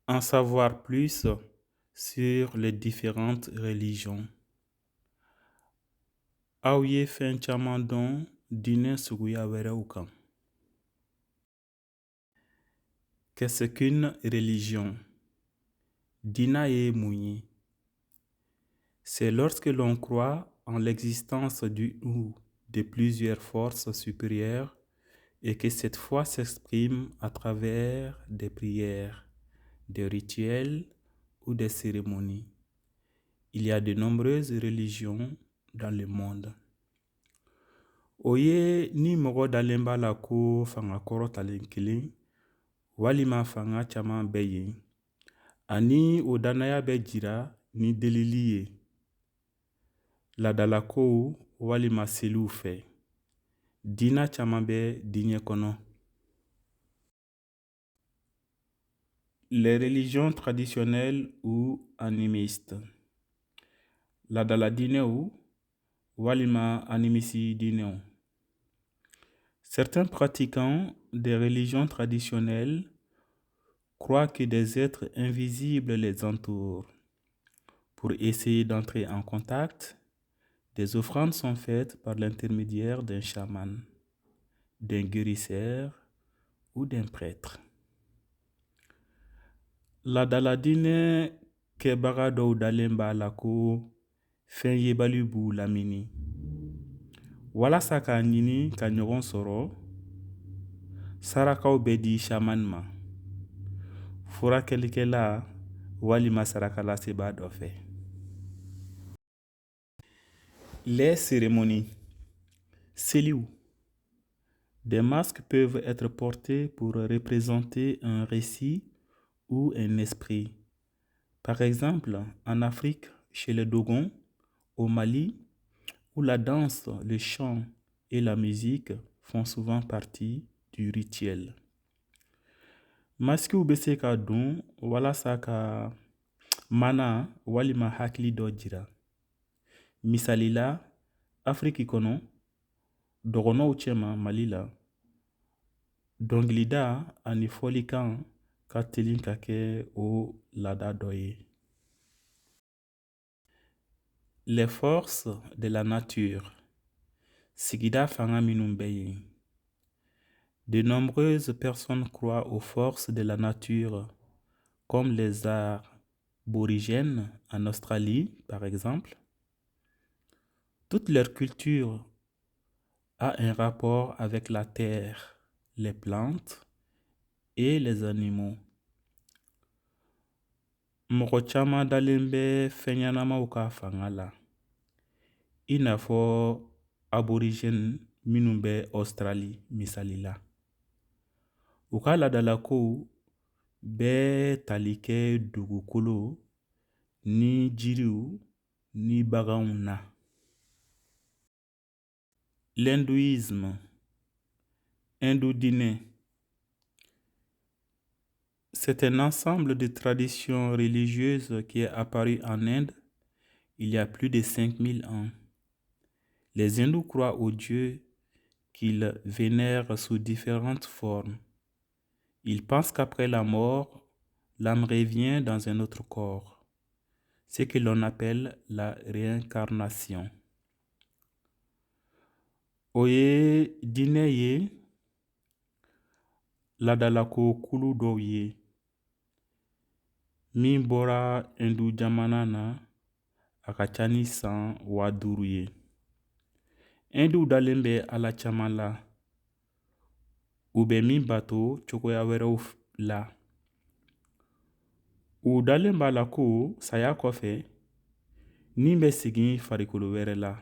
En savoir plus sur les différentes religions. Aw ye fɛn caman dɔn diinɛ suguya wɛrɛw kan. Qu'est-ce qu'une religion? Diina ye mun ye? C'est lorsque l'on croit en l'existence d'une ou de plusieurs forces supérieures et que cette foi s'exprime à travers des prières, des rituels ou des cérémonies. Il y a de nombreuses religions dans le monde. O ye ni mɔgɔ dalen b'a la ko fanga kɔrɔtalen kelen walima fanga caman bɛ yen, ani o danaya bɛ jira ni delili ye, ladalakow walima seliw fɛ. Diina caman bɛ diɲɛ kɔnɔ. Les religions traditionnelles ou animistes. Ladala diinɛw walima animisi diinɛw. Certains pratiquants des religions traditionnelles croient que des êtres invisibles les entourent. Pour essayer d'entrer en contact, des offrandes sont faites par l'intermédiaire d'un chaman, d'un guérisseur ou d'un prêtre. Ladala diinɛ kɛbaga dɔw dalen b'a la ko fɛn yebali b'u lamini. Walasa k'a ɲini ka ɲɔgɔn sɔrɔ, sarakaw bɛ di chaman ma, furakɛlikɛla walima sarakalaseba dɔ fɛ. Les cérémonies. Seliw. Des masques peuvent être portés pour représenter un récit ou un esprit. Par exemple, en Afrique, chez les Dogons, au Mali, où la danse, le chant et la musique font souvent partie du rituel. Maskiw bɛ se ka don walasa ka mana walima hakili dɔ jira. Misali la, Afriki kɔnɔ, dɔgɔnɔw cɛma Mali la, dɔnkilida ani fɔlikan ka teli ka kɛ o laada dɔ ye. Les forces de la nature. Sigida fanga minnu bɛ yen. De nombreuses personnes croient aux forces de la nature, comme les aborigènes en Australie, par exemple. Toute leur culture a un rapport avec la terre, les plantes et les animaux. Mɔgɔ caman dalen bɛ fɛn ɲɛnamaw ka fanga la, i n'a fɔ aborigènes minnu bɛ Australie misali la. U ka ladalakow bɛɛ tali kɛ dugukolo ni jiriw ni baganw na. L'hindouisme. Hindou diinɛ. C'est un ensemble de traditions religieuses qui est apparu en Inde il y a plus de 5000 ans. Les hindous croient aux dieux qu'ils vénèrent sous différentes formes. Ils pensent qu'après la mort, l'âme revient dans un autre corps, ce que l'on appelle la réincarnation. O ye diinɛ ye ladalako kulu dɔw ye min bɔra Hindu jamana na a ka ca ni san 5000 ye. Hinduw dalen bɛ ala caman la, u bɛ min bato cogoya wɛrɛw la. U dalen b'a la ko saya kɔfɛ ni bɛ segin farikolo wɛrɛ la,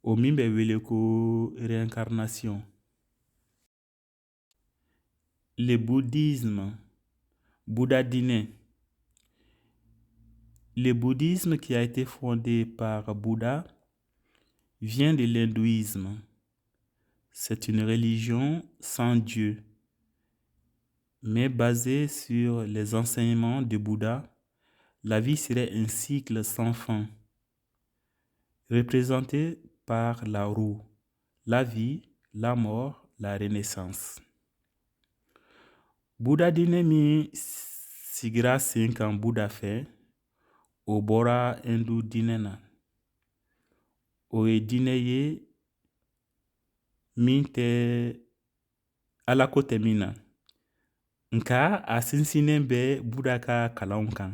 o min bɛ wele ko réincarnation. Le bouddhisme. Bouddha diinɛ. Le bouddhisme qui a été fondé par Bouddha vient de l'hindouisme. C'est une religion sans Dieu, mais basée sur les enseignements de Bouddha. La vie serait un cycle sans fin, représenté par la roue, la vie, la mort, la renaissance. Bouddha diinɛ min sigira sen kan Buddha fɛ o bɔra Hindu diinɛ na. O ye diinɛ ye min tɛ Alako tɛ min na, nka a sinsinnen bɛ Buddha ka kalanw kan.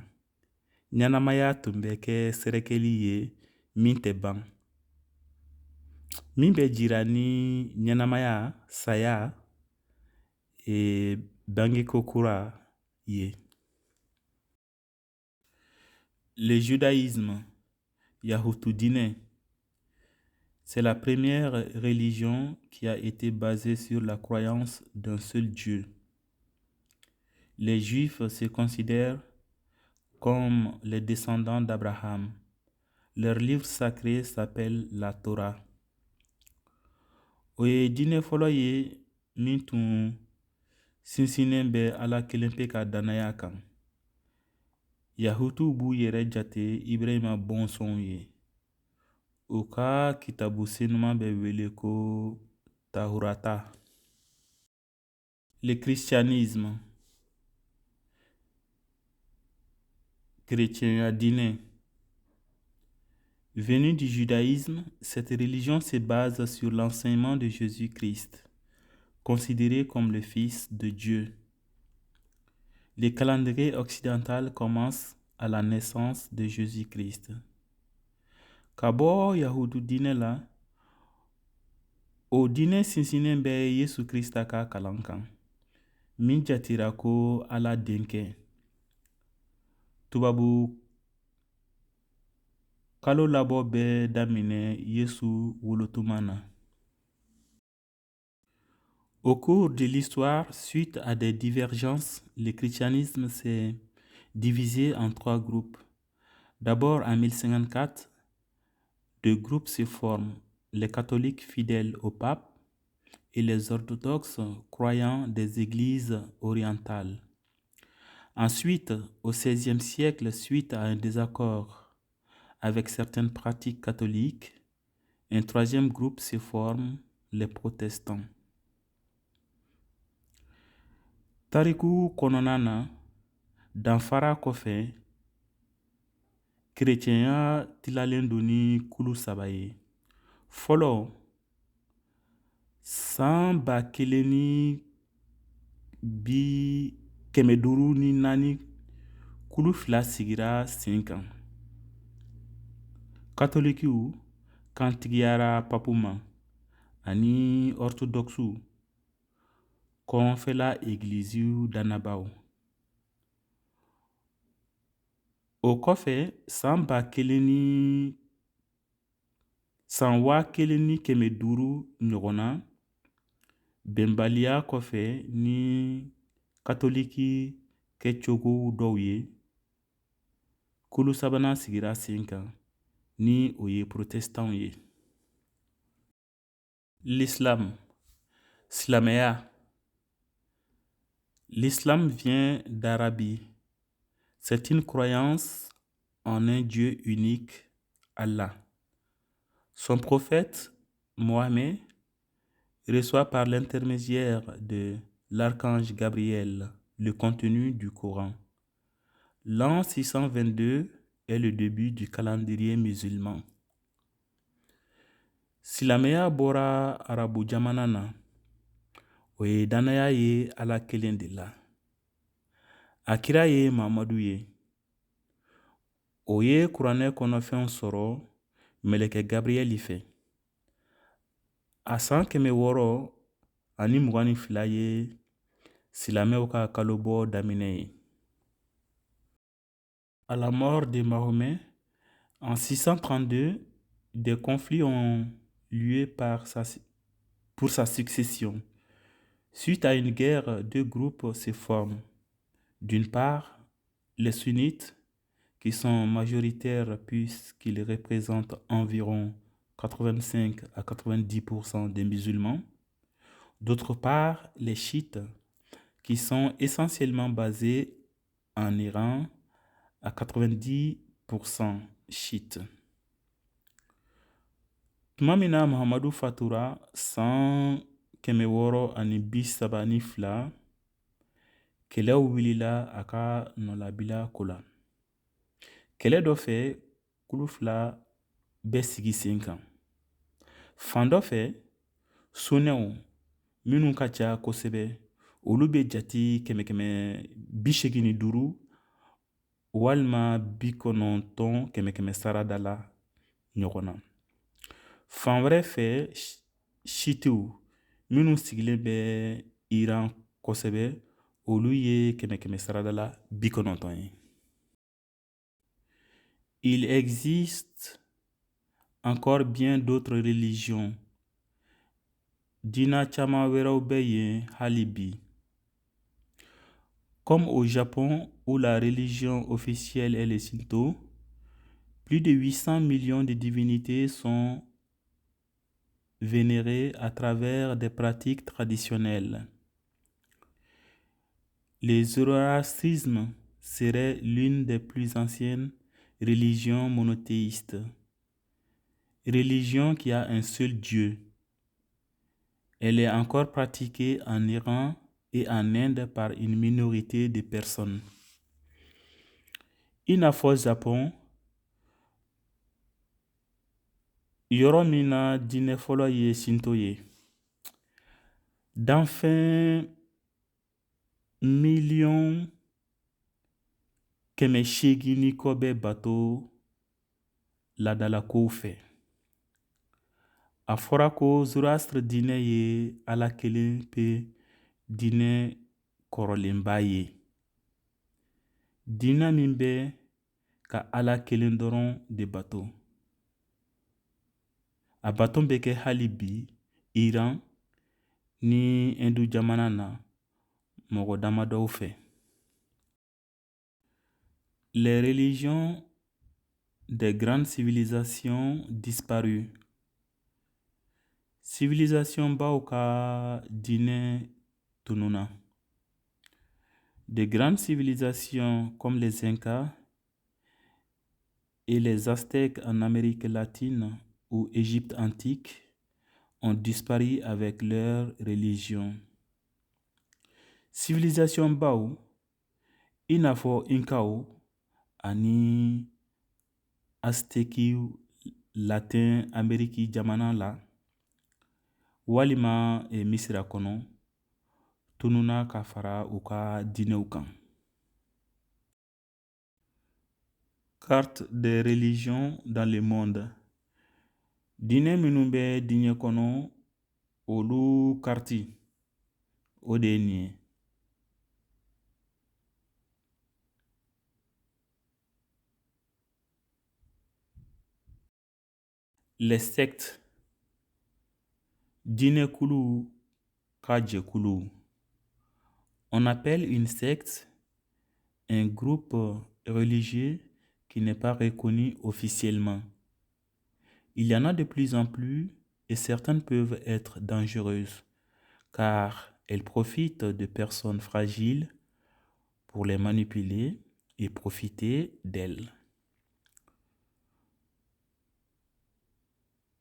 Ɲɛnamaya tun bɛ kɛ sɛrɛkɛli ye min tɛ ban, min bɛ jira ni ɲɛnamaya, saya, bangeko kura ye. Le judaïsme, Yahutu diinɛ, c'est la première religion qui a été basée sur la croyance d'un seul Dieu. Les Juifs se considèrent comme les descendants d'Abraham. Leur livre sacré s'appelle la Torah. O ye diinɛ fɔlɔ ye min tun sinsinnen bɛ Ala kelen pe ka dannaya kan. Yahutu b'u yɛrɛ jate Ibrahima bɔnsɔnw ye. O ka kitabu senuman bɛ wele ko Tahurata. Le christianisme, chrétien diinɛ. Venu du judaïsme, cette religion se base sur l'enseignement de Jésus-Christ, considéré comme le Fils de Dieu. Le calendrier occidental commence à la naissance de Jésus-Christ. Ka bɔ Yahudu diinɛ la, o diinɛ sinsinnen bɛ Yesu Krista ka kalan kan, min jatira ko Ala denkɛ. Tubabu kalo labɔ bɛ daminɛ Yesu wolotuma na. Au cours de l'histoire, suite à des divergences, le christianisme s'est divisé en 3 groupes. D'abord, en 1054, 2 groupes se forment, les catholiques fidèles au pape et les orthodoxes croyants des églises orientales. Ensuite, au XVIe siècle, suite à un désaccord avec certaines pratiques catholiques, un 3e groupe se forme, les protestants. Tariku kɔnɔna na, danfara kɔfɛ, kerecɛnya tilalen don ni kulu 3 ye. Fɔlɔ, san 1504 kulu 2 sigira sen kan. Katolikiw kantigiyara papu ma, ani orthodoxuw kɔnfɛla egiliziw dannabaw. O kɔfɛ, san 1500 ɲɔgɔnna, bɛnbaliya kɔfɛ ni katoliki kɛcogo dɔw ye, kulu 3nan sigira sen kan ni o ye protestants ye. L'islam, silamɛya. L'islam vient d'Arabie. C'est une croyance en un Dieu unique, Allah. Son prophète, Mohammed, reçoit par l'intermédiaire de l'archange Gabriel le contenu du Coran. L'an 622 est le début du calendrier musulman. Silamɛya bɔra Arabu jamana na. O ye dannaya ye Ala kelen de la. A kira ye Mamadu ye. O ye kuranɛ kɔnɔfɛnw sɔrɔ mɛlɛkɛ Gabriel fɛ. A san 622 ye silamɛw ka kalobɔ daminɛ ye. À la mort de Mahomet, en 632, des conflits ont lieu pour sa succession. Suite à une guerre, 2 groupes se forment. D'une part, les sunnites, qui sont majoritaires puisqu'ils représentent environ 85 à 90% des musulmans. D'autre part, les chiites, qui sont essentiellement basés en Iran, à 90% chiites. Tuma min na Muhammadu fatura 632, kɛlɛw wulila a ka nɔlabila ko la. Kɛlɛ dɔ fɛ, kulu fila bɛ sigi sen kan. Fan dɔ fɛ, sonɛw minnu ka ca kosɛbɛ, olu bɛ jati 85 walima 90 sarada la ɲɔgɔn na. Fan wɛrɛ fɛ, Shitew minnu sigilen bɛ Iran kosɛbɛ, olu ye 100 sarada la 90 ye. Il existe encore bien d'autres religions. Dina caman wɛrɛw bɛ yen hali bi. Comme au Japon, où la religion officielle est le Shinto, plus de 800 millions de divinités sont vénérées à travers des pratiques traditionnelles. Le zoroastrisme serait l'une des plus anciennes religions monothéistes. Religion qui a un seul Dieu. Elle est encore pratiquée en Iran et en Inde par une minorité de personnes. I n'a fɔ Japon, yɔrɔ min na diinɛ fɔlɔ ye Shinto ye. Danfɛn 800,000 kɔ bɛ bato ladalakow fɛ. A fɔra ko Zoroastre diinɛ ye Ala kelen pe diinɛ kɔrɔlenba ye. Diinɛ min bɛ ka Ala kelen dɔrɔn de bato. A bato bɛ kɛ hali bi Iran ni Hindu jamana na mɔgɔ damadɔw fɛ. Les religions des grandes civilisations disparues. Civilisation baw ka diinɛ tununa. De grandes civilisations comme les Incas et les Aztèques en Amérique latine ou Égypte antique ont disparu avec leur religion. Civilisation baw, i n'a fɔ Incaw ani Aztekiw Latin Amérique jamana la, walima Misira kɔnɔ, tununa ka fara u ka diinɛw kan. Carte des religions dans le monde. Diinɛ minnu bɛ diinɛ kɔnɔ, olu karti, o de ye nin ye. Les sectes. Diinɛ kulu ka jɛkulu. On appelle une secte un groupe religieux qui n'est pas reconnu officiellement. Il y en a de plus en plus et certaines peuvent être dangereuses car elles profitent de personnes fragiles pour les manipuler et profiter d'elles.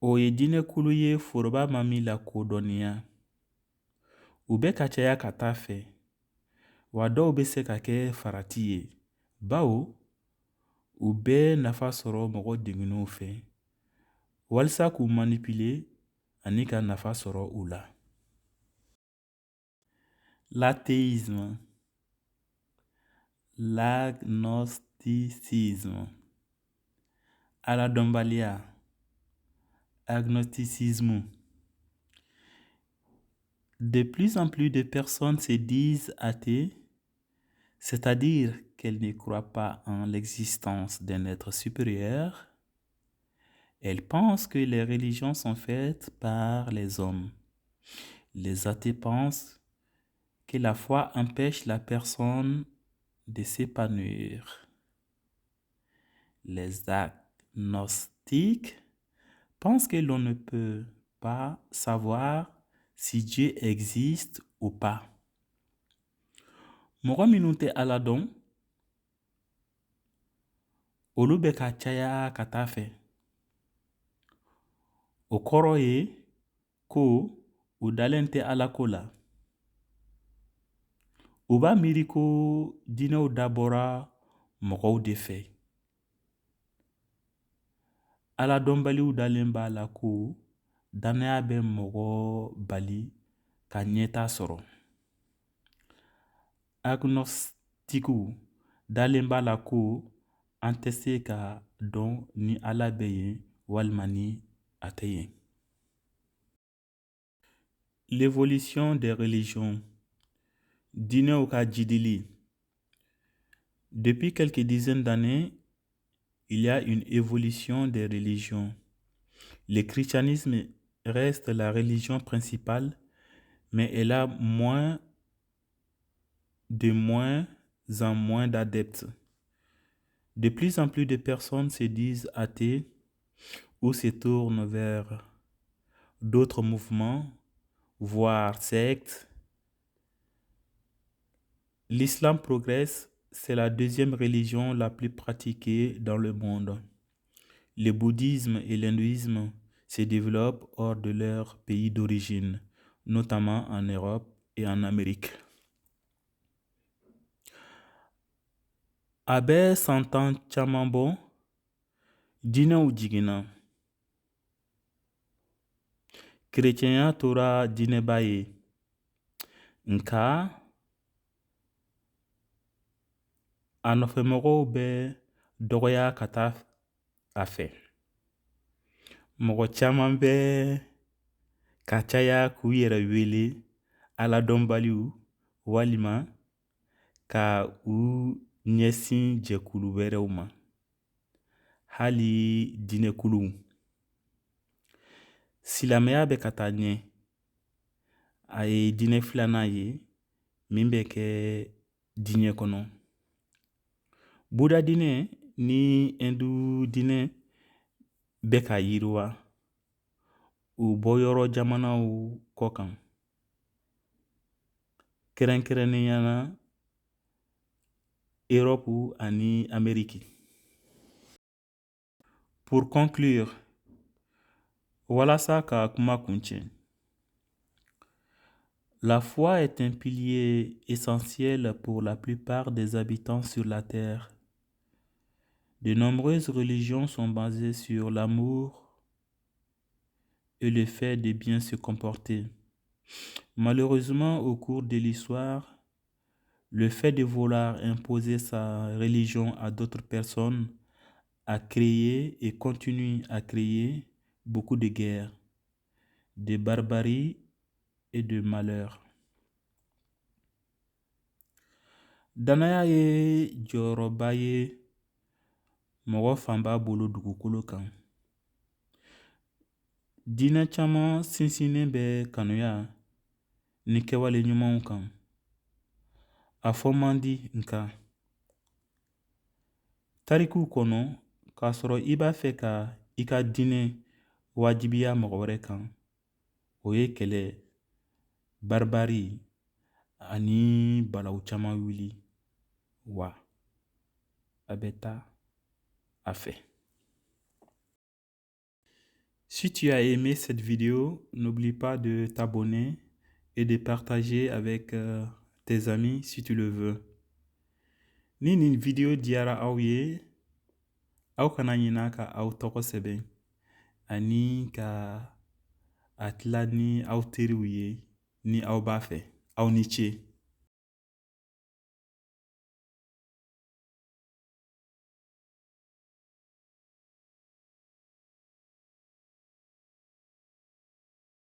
O ye diinɛ kulu ye foroba ma min lakodɔnniya. U bɛ ka caya ka taa fɛ, wa dɔw bɛ se ka kɛ farati ye, bawo u bɛ nafa sɔrɔ mɔgɔ degunenw fɛ, walisa k'u manipuler ani ka nafa sɔrɔ u la. L'athéisme, l'agnosticisme, aladɔnbaliya, agnosticisme. De plus en plus de personnes se disent athées, c'est-à-dire qu'elles ne croient pas en l'existence d'un être supérieur. Elles pensent que les religions sont faites par les hommes. Les athées pensent que la foi empêche la personne de s'épanouir. Les agnostiques pensent que l'on ne peut pas savoir si Dieu existe ou pas. Mɔgɔ minnu tɛ Ala dɔn, olu bɛ ka caya ka taa fɛ. O kɔrɔ ye ko u dalen tɛ Ala ko la. U b'a miiri ko diinɛw dabɔra mɔgɔw de fɛ. Ala dɔnbaliw dalen b'a la ko danaya bɛ mɔgɔ bali ka ɲɛta sɔrɔ. Agnostikiw dalen b'a la ko an tɛ se ka dɔn ni Ala bɛ yen walima ni a tɛ yen. L'évolution des religions. Diinɛw ka jidili. Depuis quelques dizaines d'années, il y a une évolution des religions. Le christianisme reste la religion principale, mais elle a moins en moins d'adeptes. De plus en plus de personnes se disent athées ou se tournent vers d'autres mouvements, voire sectes. L'islam progresse, c'est la deuxième religion la plus pratiquée dans le monde. Le bouddhisme et l'hindouisme se développent hors de leur pays d'origine, notamment en Europe et en Amérique. A bɛ santan caman bɔ, diinɛw jiginna. Kerecɛnya tora diinɛba ye, nka a nɔfɛmɔgɔw bɛ dɔgɔya ka taa a fɛ. Mɔgɔ caman bɛ ka caya k'u yɛrɛ wele aladɔnbaliw walima ka u ɲɛsin jɛkulu wɛrɛw ma. Hali diinɛkuluw. Silamɛya bɛ ka taa ɲɛ. A ye diinɛ filanan ye min bɛ kɛ diinɛ kɔnɔ. Buda diinɛ ni Hindu diinɛ bɛ ka yiriwa u bɔyɔrɔ jamanaw kɔ kan. Kɛrɛnkɛrɛnnenya la Europe ani Amérique. Pour conclure, walasa ka kuma kuncɛ. La foi est un pilier essentiel pour la plupart des habitants sur la terre. De nombreuses religions sont basées sur l'amour et le fait de bien se comporter. Malheureusement, au cours de l'histoire, le fait de vouloir imposer sa religion à d'autres personnes a créé et continue à créer beaucoup de guerres, de barbarie et de malheur. Danaya ye jɔyɔrɔba ye mɔgɔ fanba bolo dugukolo kan. Diinɛ caman sinsinnen bɛ kanuya ni kɛwale ɲumanw kan. A fɔ man di nka tarikuw kɔnɔ k'a sɔrɔ i b'a fɛ ka i ka diinɛ wajibiya mɔgɔ wɛrɛ kan, o ye kɛlɛ, baribari ani balawu caman wuli wa a bɛ taa a fɛ. Si tu as aimé cette vidéo, n'oublie pas de t'abonner et de partager avec tes amis si tu le veux. Ni nin video diyara aw ye, aw kana ɲina ka aw tɔgɔ sɛbɛn ani ka a tila ni aw teriw ye ni aw b'a fɛ. Aw ni ce.